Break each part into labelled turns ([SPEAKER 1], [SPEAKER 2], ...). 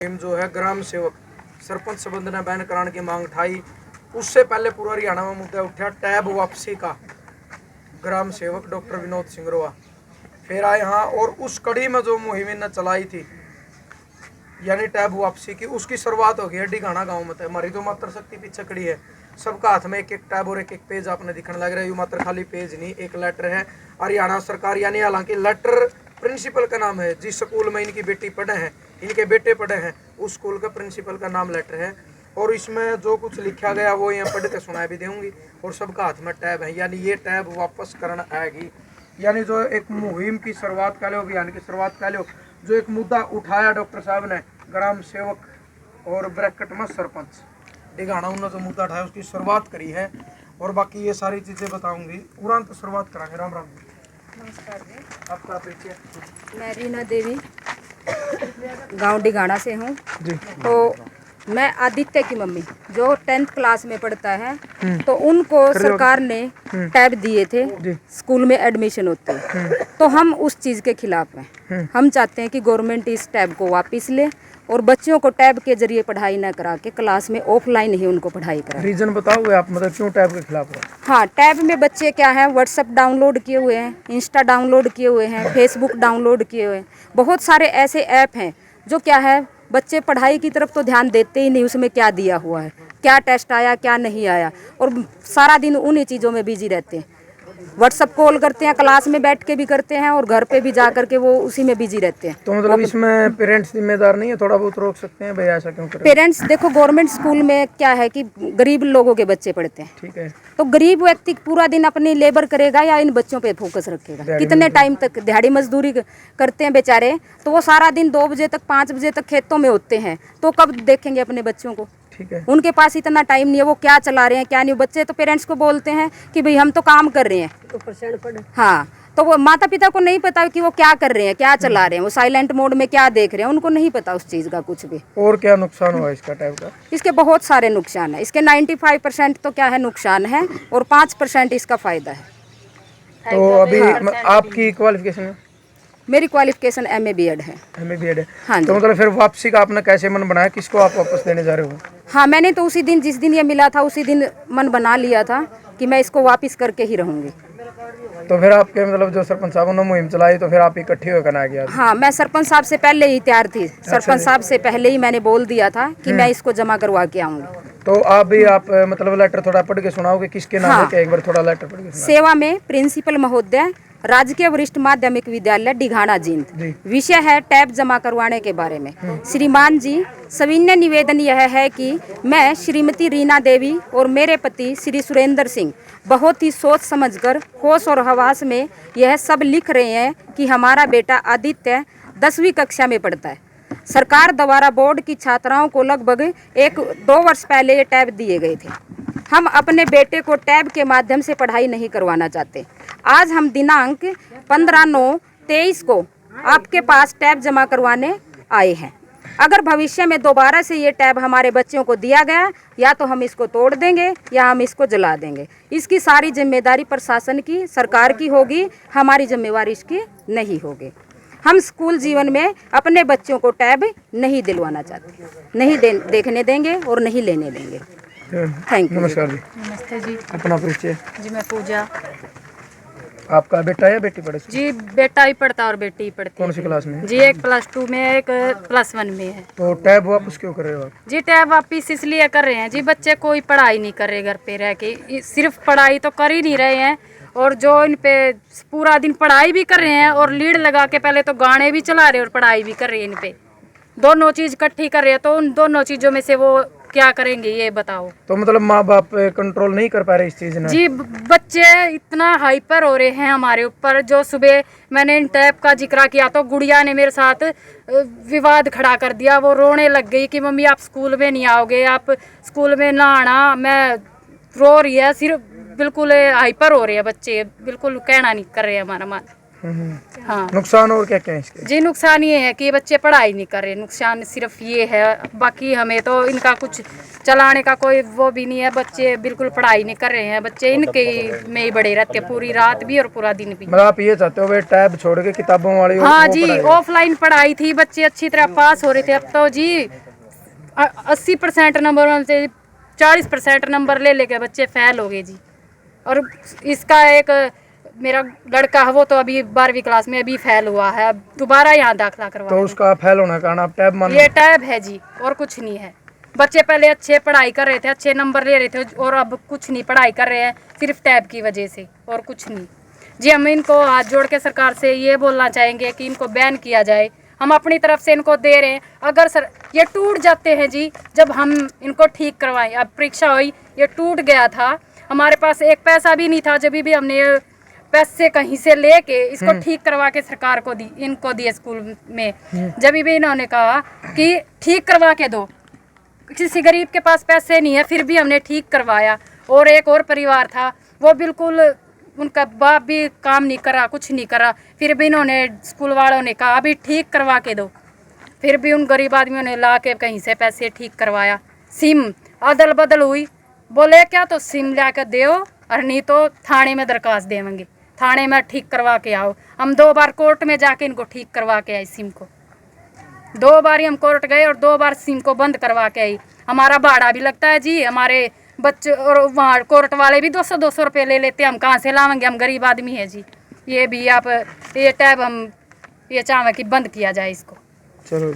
[SPEAKER 1] जो है ग्राम सेवक सरपंच संबंध ने बैन कराने की मांग उठाई। उससे पहले पूरा हरियाणा में मुद्दा उठा टैब वापसी का। ग्राम सेवक डॉक्टर विनोद सिंगरवा फिर आए यहाँ और उस कड़ी में जो मुहिम ने चलाई थी यानी टैब वापसी की, उसकी शुरुआत हो गई है डिघाना गांव में। हमारी जो मात्र शक्ति पीछे खड़ी है, सबका हाथ में एक एक टैब और एक एक पेज आपने दिखने लग रहा है। ये मात्र खाली पेज नहीं, एक लेटर है हरियाणा सरकार यानी, हालांकि लेटर प्रिंसिपल का नाम है। जिस स्कूल में इनकी बेटी पढ़े हैं, इनके बेटे पढ़े हैं, उस स्कूल का प्रिंसिपल का नाम लेटर है। और इसमें जो कुछ लिखा गया वो यहाँ पढ़ के सुना भी देंगी। और सबका हाथ में टैब है, यानी ये टैब वापस करना आएगी। यानी जो एक मुहिम की शुरुआत कर लो, अभियान की शुरुआत कर लो, जो एक मुद्दा उठाया डॉक्टर साहब ने, ग्राम सेवक और ब्रैकेट में सरपंच डिघाना, उन्होंने जो मुद्दा उठाया उसकी शुरुआत करी है। और बाकी ये सारी चीज़ें बताऊंगी। तुरंत तो शुरुआत कराएंगे। राम राम जी।
[SPEAKER 2] नमस्कार जी।
[SPEAKER 1] आपका परिचय?
[SPEAKER 2] मैं रीना देवी गांव डिघाना से हूँ
[SPEAKER 1] जी।
[SPEAKER 2] तो मैं आदित्य की मम्मी जो 10th क्लास में पढ़ता है, तो उनको सरकार ने टैब दिए थे स्कूल में एडमिशन होते हैं। तो हम उस चीज़ के खिलाफ हैं। हम चाहते हैं कि गवर्नमेंट इस टैब को वापस ले और बच्चों को टैब के जरिए पढ़ाई ना करा के क्लास में ऑफलाइन ही उनको पढ़ाई करा।
[SPEAKER 1] रीजन बताओगे आप, मतलब क्यों टैब के खिलाफ हो?
[SPEAKER 2] हाँ, टैब में बच्चे क्या है, व्हाट्सएप डाउनलोड किए हुए हैं, इंस्टा डाउनलोड किए हुए हैं, फेसबुक डाउनलोड किए हुए हैं। बहुत सारे ऐसे ऐप हैं जो क्या है, बच्चे पढ़ाई की तरफ तो ध्यान देते ही नहीं, उसमें क्या दिया हुआ है, क्या टेस्ट आया क्या नहीं आया, और सारा दिन उन्हीं चीज़ों में बिजी रहते हैं। व्हाट्सएप कॉल करते हैं, क्लास में बैठ के भी करते हैं और घर पे भी जा करके वो उसी में बिजी रहते हैं।
[SPEAKER 1] तो मतलब इसमें पेरेंट्स जिम्मेदार नहीं है? थोड़ा बहुत रोक सकते हैं भाई, ऐसा क्यों करें?
[SPEAKER 2] पेरेंट्स देखो, गवर्नमेंट स्कूल में क्या है कि गरीब लोगों के बच्चे पढ़ते हैं।
[SPEAKER 1] ठीक है।
[SPEAKER 2] तो गरीब व्यक्ति पूरा दिन अपनी लेबर करेगा या इन बच्चों पे फोकस रखेगा? कितने टाइम तक दिहाड़ी मजदूरी करते हैं बेचारे, तो वो सारा दिन 2 बजे तक 5 बजे तक खेतों में होते हैं, तो कब देखेंगे अपने बच्चों को?
[SPEAKER 1] ठीक है।
[SPEAKER 2] उनके पास इतना टाइम नहीं है, वो क्या चला रहे हैं क्या नहीं। बच्चे तो पेरेंट्स को बोलते हैं कि भाई हम तो काम कर रहे हैं, हाँ, तो वो माता पिता को नहीं पता कि वो क्या कर रहे हैं, क्या चला रहे हैं, वो साइलेंट मोड में क्या देख रहे हैं, उनको नहीं पता उस चीज़ का कुछ भी।
[SPEAKER 1] और क्या नुकसान हुआ इसका टैब का?
[SPEAKER 2] इसके बहुत सारे नुकसान है। इसके 95% तो क्या है, नुकसान है, और 5% इसका फायदा है।
[SPEAKER 1] तो अभी आपकी क्वालिफिकेशन है?
[SPEAKER 2] मेरी क्वालिफिकेशन MA BEd है।
[SPEAKER 1] MA BEd है।
[SPEAKER 2] हाँ जी।
[SPEAKER 1] तो मतलब फिर वापसी का आपने कैसे मन बनाया, किसको आप वापस देने जा रहे हो?
[SPEAKER 2] हाँ, मैंने तो उसी दिन, जिस दिन ये मिला था, उसी दिन मन बना लिया था कि मैं इसको वापस करके ही रहूँगी।
[SPEAKER 1] तो फिर आपके मतलब जो सरपंच साहब ने मुहिम चलाई, तो फिर आप इकट्ठे होकर आ गया?
[SPEAKER 2] हाँ, मैं सरपंच साहब से पहले ही तैयार थी। सरपंच साहब से पहले ही मैंने बोल दिया था कि मैं इसको जमा करवा के आऊँगी।
[SPEAKER 1] तो आप भी मतलब लेटर थोड़ा पढ़ के सुनाओगे, किसके नाम है? क्या एक बार थोड़ा लेटर पढ़ के सुनाओ।
[SPEAKER 2] सेवा में प्रिंसिपल महोदय, राजकीय वरिष्ठ माध्यमिक विद्यालय डिघाना जींद। विषय है टैब जमा करवाने के बारे में। श्रीमान जी, सविनय निवेदन यह है कि मैं श्रीमती रीना देवी और मेरे पति श्री सुरेंद्र सिंह बहुत ही सोच समझकर होश और हवास में यह सब लिख रहे हैं कि हमारा बेटा आदित्य 10वीं कक्षा में पढ़ता है। सरकार द्वारा बोर्ड की छात्राओं को लगभग 1-2 वर्ष पहले ये टैब दिए गए थे। हम अपने बेटे को टैब के माध्यम से पढ़ाई नहीं करवाना चाहते। आज हम दिनांक 15/9/23 को आपके पास टैब जमा करवाने आए हैं। अगर भविष्य में दोबारा से ये टैब हमारे बच्चों को दिया गया, या तो हम इसको तोड़ देंगे या हम इसको जला देंगे। इसकी सारी जिम्मेदारी प्रशासन की, सरकार की होगी, हमारी जिम्मेवारी इसकी नहीं होगी। हम स्कूल जीवन में अपने बच्चों को टैब नहीं दिलवाना चाहते, नहीं देखने देंगे और नहीं लेने देंगे। Thank you.
[SPEAKER 1] नमस्कार जी।
[SPEAKER 3] नमस्ते जी।
[SPEAKER 1] अपना परिचय?
[SPEAKER 3] जी मैं पूजा।
[SPEAKER 1] आपका बेटा या बेटी पढ़े?
[SPEAKER 3] जी बेटा ही पढ़ता और बेटी ही पढ़ती।
[SPEAKER 1] कौन सी क्लास में?
[SPEAKER 3] जी एक +2 में है, एक +1 में है।
[SPEAKER 1] तो टैब वापस क्यों कर रहे हो आप?
[SPEAKER 3] जी टैब वापिस इसलिए कर रहे हैं जी, बच्चे कोई पढ़ाई नहीं कर रहे घर पे रह के, सिर्फ पढ़ाई तो कर ही नहीं रहे हैं, और जो इन पे पूरा दिन पढ़ाई भी कर रहे हैं और लीड लगा के पहले तो गाने भी चला रहे हैं और पढ़ाई भी कर रहे हैं। इन पे दोनों चीज़ इकट्ठी कर रहे हैं, तो उन दोनों चीज़ों में से वो क्या करेंगे ये बताओ?
[SPEAKER 1] तो मतलब माँ बाप कंट्रोल नहीं कर पा रहे इस चीज में?
[SPEAKER 3] जी बच्चे इतना हाइपर हो रहे हैं हमारे ऊपर। जो सुबह मैंने इन टैब का जिक्र किया तो गुड़िया ने मेरे साथ विवाद खड़ा कर दिया। वो रोने लग गई कि मम्मी आप स्कूल में नहीं आओगे, आप स्कूल में ना आना। मैं रो रही है, सिर्फ बिल्कुल हाइपर हो रहे हैं बच्चे, बिल्कुल कहना नहीं कर रहे हैं हमारा मन। हाँ
[SPEAKER 1] नुकसान और क्या क्या है इसके?
[SPEAKER 3] जी नुकसान ये है कि ये बच्चे पढ़ाई नहीं कर रहे, नुकसान सिर्फ ये है। बाकी हमें तो इनका कुछ चलाने का कोई वो भी नहीं है, बच्चे बिल्कुल पढ़ाई नहीं कर रहे हैं, बच्चे इनके में ही बड़े रहते हैं पूरी रात भी और पूरा दिन भी।
[SPEAKER 1] मतलब आप ये चाहते हो वे टैब छोड़ के किताबों वाली
[SPEAKER 3] हाँ जी, ऑफलाइन पढ़ाई थी, बच्चे अच्छी तरह पास हो रहे थे। अब तो जी 80% नंबर में से 40% नंबर ले लेके बच्चे फेल हो गए जी। और इसका एक मेरा लड़का है वो तो अभी 12वीं क्लास में अभी फेल हुआ है, अब दोबारा यहाँ दाखिला करवा।
[SPEAKER 1] तो उसका फेल होने का कारण आप टैब मान?
[SPEAKER 3] ये टैब है जी और कुछ नहीं है। बच्चे पहले अच्छे पढ़ाई कर रहे थे, अच्छे नंबर ले रहे थे और अब कुछ नहीं पढ़ाई कर रहे हैं, सिर्फ टैब की वजह से और कुछ नहीं जी। हम इनको हाथ जोड़ के सरकार से ये बोलना चाहेंगे कि इनको बैन किया जाए। हम अपनी तरफ से इनको दे रहे हैं, अगर सर ये टूट जाते हैं जी, जब हम इनको ठीक करवाएं। अब परीक्षा हुई, ये टूट गया था, हमारे पास एक पैसा भी नहीं था, जब भी हमने पैसे कहीं से लेके इसको ठीक करवा के सरकार को दी, इनको दिए स्कूल में। जब भी इन्होंने कहा कि ठीक करवा के दो, किसी गरीब के पास पैसे नहीं है, फिर भी हमने ठीक करवाया। और एक और परिवार था, वो बिल्कुल उनका बाप भी काम नहीं करा, कुछ नहीं करा, फिर भी इन्होंने स्कूल वालों ने कहा अभी ठीक करवा के दो, फिर भी उन गरीब आदमियों ने ला के कहीं से पैसे ठीक करवाया। सिम अदल बदल हुई, बोले क्या तो सिम ला कर दो और नहीं तो थाने में दरखास्त देंगे, थाने में ठीक करवा के आओ। हम 2 बार कोर्ट में जाके इनको ठीक करवा के आई, सिम को 2 बार हम कोर्ट गए और 2 बार सिम को बंद करवा के आई। हमारा भाड़ा भी लगता है जी, हमारे बच्चे और वहाँ कोर्ट वाले भी 200-200 रुपये ले लेते हैं, हम कहाँ से लाएंगे, हम गरीब आदमी है जी। ये भी आप ये टैब हम ये चाहें कि बंद किया जाए इसको।
[SPEAKER 1] चलो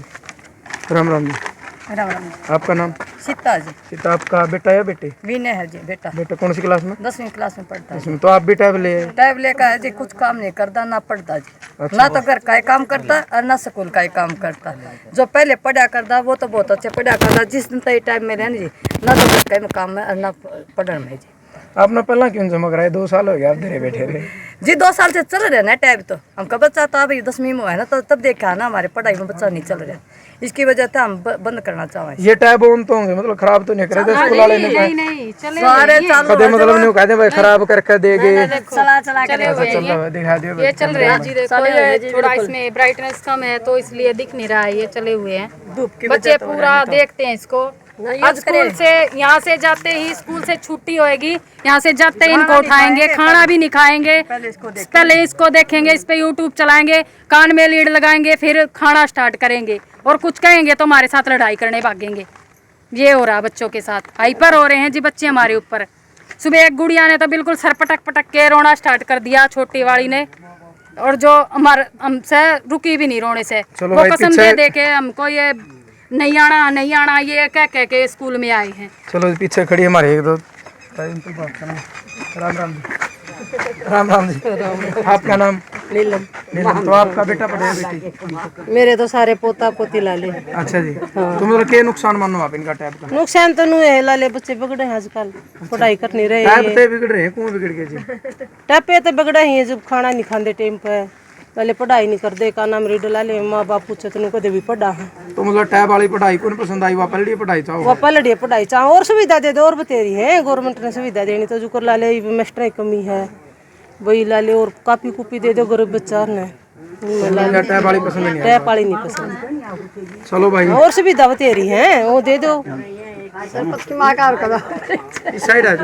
[SPEAKER 1] राम राम जी।
[SPEAKER 4] राम राम।
[SPEAKER 1] आपका नाम?
[SPEAKER 4] सीता जी।
[SPEAKER 1] सीता। आपका बेटा या बेटी?
[SPEAKER 4] विनय है जी बेटा।
[SPEAKER 1] बेटा कौन सी क्लास में?
[SPEAKER 4] 10वीं क्लास में पढ़ता है।
[SPEAKER 1] इसमें तो आप भी टैब ले आए?
[SPEAKER 4] टैब लेकर है जी, कुछ काम नहीं करता, ना पढ़ता जी।
[SPEAKER 1] अच्छा।
[SPEAKER 4] ना तो घर का ही काम करता और ना स्कूल का ही काम करता। जो पहले पढ़ा करता वो तो बहुत अच्छे पढ़ा करता, जिस दिन तक टाइम में रहने जी, ना तो घर का ही काम है और ना पढ़ने में जी।
[SPEAKER 1] आपने पहला क्यों जमा कराया? 2 साल हो गया आप धीरे बैठे रहे
[SPEAKER 4] जी। 2 साल से चल रहे ना टैब, तो हमका बच्चा तो अभी 10वीं में है ना, तो तब देखा ना हमारे पढ़ाई में बच्चा नहीं चल रहा, इसकी वजह से हम बंद करना चाहें।
[SPEAKER 1] ये टैब ऑन तो होंगे, मतलब खराब तो नहीं करे थे स्कूल वाले ने?
[SPEAKER 3] नहीं चले
[SPEAKER 4] सारे चालू
[SPEAKER 1] कदे मतलब नहीं कहते भाई खराब करके देंगे।
[SPEAKER 4] चला चला के
[SPEAKER 1] अच्छा चल रहा है, दिखा दियो।
[SPEAKER 3] ये चल रहे हैं जी, देखो ये थोड़ा इसमें ब्राइटनेस कम है तो इसलिए दिख नहीं रहा है, ये चले हुए हैं।
[SPEAKER 4] धूप की
[SPEAKER 3] बच्चे पूरा देखते हैं इसको। अब स्कूल से यहाँ से जाते ही, स्कूल से छुट्टी होएगी, यहाँ से जाते ही इनको उठाएंगे, खाना भी नहीं खाएंगे, पहले इसको देखेंगे, इस पे यूट्यूब चलाएंगे, कान में लीड लगाएंगे, फिर खाना स्टार्ट करेंगे और कुछ कहेंगे तो हमारे साथ लड़ाई करने भागेंगे। ये हो रहा है बच्चों के साथ, हाइपर हो रहे हैं जी बच्चे हमारे ऊपर। सुबह एक गुड़िया ने तो बिल्कुल सर पटक पटक के रोना स्टार्ट कर दिया, छोटी वाली ने, और जो हमारे हमसे रुकी भी नहीं रोने से। वो कसम दे के हमको ये नहीं आना ये कह के स्कूल में आए हैं।
[SPEAKER 1] चलो पीछे खड़ी हमारे 1-2 बात करना। राम राम जी। राम राम जी। आपका नाम?
[SPEAKER 4] नीलम।
[SPEAKER 1] नीलम। तो आपका बेटा पढ़े बेटी?
[SPEAKER 4] मेरे तो सारे पोता पोती लाले।
[SPEAKER 1] अच्छा जी। तो मतलब क्या नुकसान मानो आप इनका टैब का?
[SPEAKER 4] नुकसान तो नहीं है, लाले बच्चे बिगड़े हैं आजकल, पढ़ाई कर नहीं रहे।
[SPEAKER 1] टैब पे बिगड़ रहे हैं, कौन बिगड़ गए जी?
[SPEAKER 4] टैब पे तो बिगड़े ही है, जब खाना नहीं खाते टाइम पे, लाले पढ़ाई नहीं करते, का नाम रीड लाले माँ बाप पूछे तो कदे भी पढ़ा है।
[SPEAKER 1] तो मतलब टैब वाली पढ़ाई कौन पसंद आई? वापस लड़ी पढ़ाई चाहो?
[SPEAKER 4] वो पलड़ी पढ़ाई चाहो और सुविधा दे दो और बतेरी है, गवर्नमेंट ने सुविधा देनी तो जो कर लाले मास्टर की कमी है वही लाले, और कापी कुपी दे दो गरीब बच्चा ने।
[SPEAKER 1] टैब वाली पसंद नहीं?
[SPEAKER 4] टैब वाली नहीं पसंद।
[SPEAKER 1] चलो भाई
[SPEAKER 4] और सुविधा बतेरी है वो दे दो।
[SPEAKER 1] इस साइड आ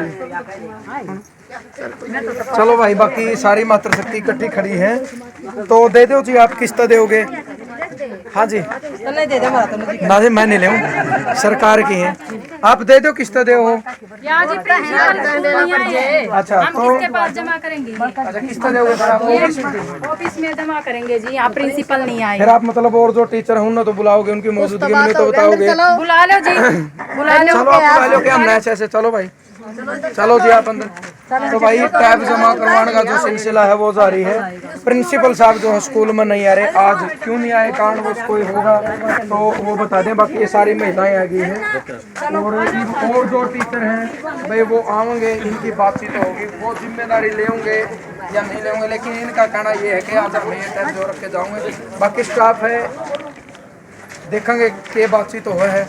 [SPEAKER 1] चलो भाई, बाकी सारी मातृशक्ति इकट्ठी खड़ी है तो दे दो जी। आप किस्त दोगे? हाँ जी।
[SPEAKER 4] नहीं दे दे
[SPEAKER 1] ना जी, मैं नहीं ले, सरकार की है। आप दे दो, किस्त दे हो। अच्छा तो
[SPEAKER 3] किसके पास जमा करेंगे?
[SPEAKER 1] अच्छा किस्त दोगे फिर आप
[SPEAKER 3] ऑफिस में जमा करेंगे जी, यहाँ प्रिंसिपल नहीं आए।
[SPEAKER 1] फिर आप मतलब और जो टीचर हूँ ना तो बुलाओगे, उनकी मौजूदगी में तो बताओगे।
[SPEAKER 3] बुला लो जी, बुला लो।
[SPEAKER 1] चलो आप बुला लो क्या, हम ऐसे चलो भाई, चलो जी आप अंदर। तो भाई टैब जमा करवाने का जो सिलसिला है वो जारी है। प्रिंसिपल साहब जो है स्कूल में नहीं आ रहे, आज क्यों नहीं आए, कारण वो कोई होगा तो वो बता दें। बाकी ये सारी महिलाएं आ गई हैं और जो टीचर हैं भाई वो आएंगे, इनकी बातचीत होगी, वो जिम्मेदारी लेंगे या नहीं लेंगे, लेकिन इनका कहना ये है कि आज अपने ये टैब जो रख के जाऊँगे। बाकी स्टाफ है, देखेंगे कि बातचीत हो है।